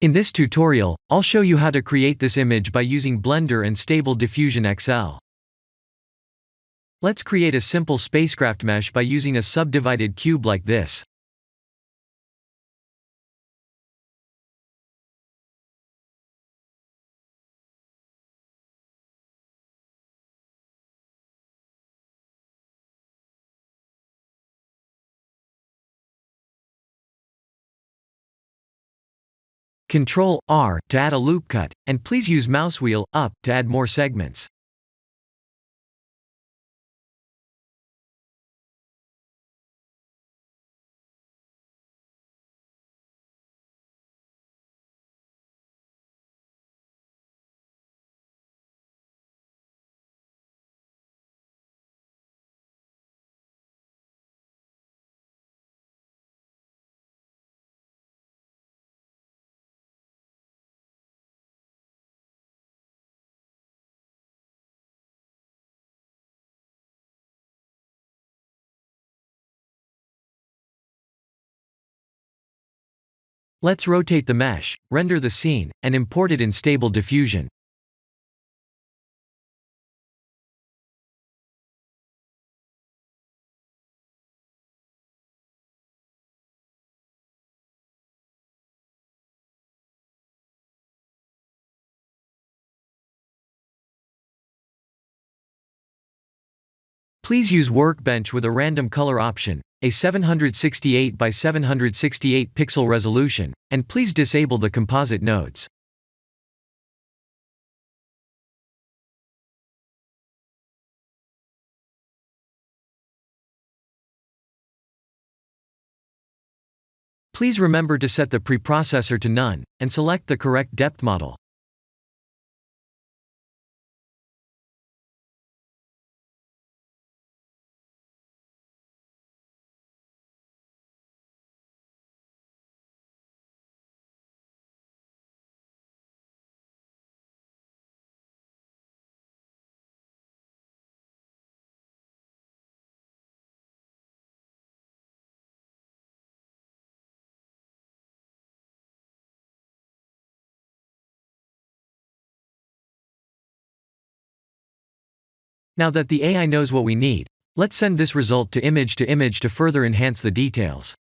In this tutorial, I'll show you how to create this image by using Blender and Stable Diffusion XL. Let's create a simple spacecraft mesh by using a subdivided cube like this. Ctrl R to add a loop cut, and please use mouse wheel up to add more segments. Let's rotate the mesh, render the scene, and import it in Stable Diffusion. Please use Workbench with a random color option, a 768 by 768 pixel resolution, and please disable the composite nodes. Please remember to set the preprocessor to none, and select the correct depth model. Now that the AI knows what we need, let's send this result to image to further enhance the details.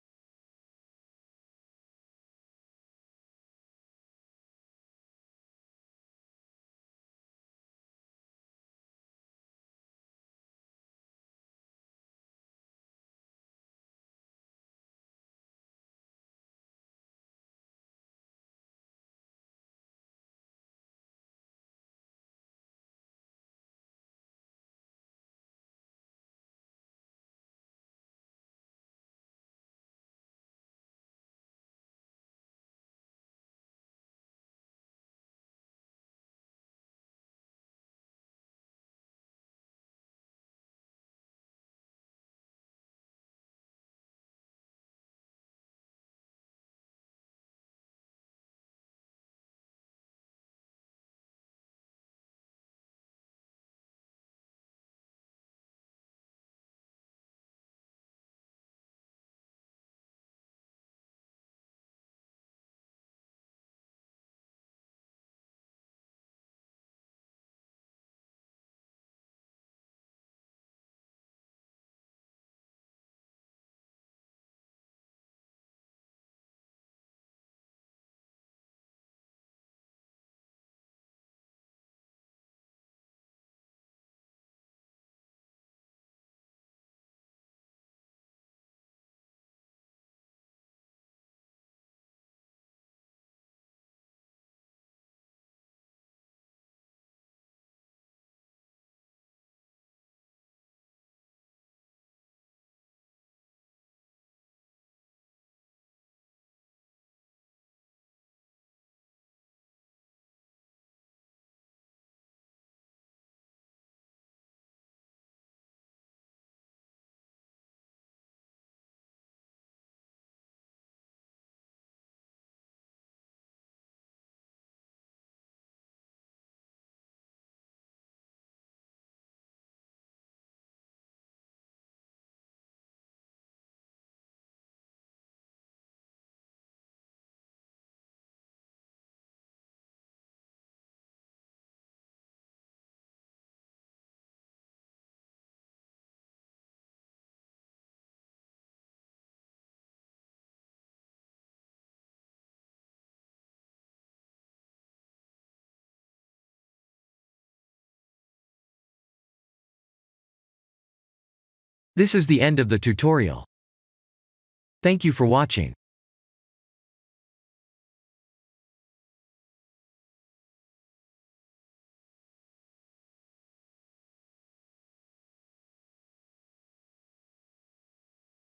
This is the end of the tutorial. Thank you for watching.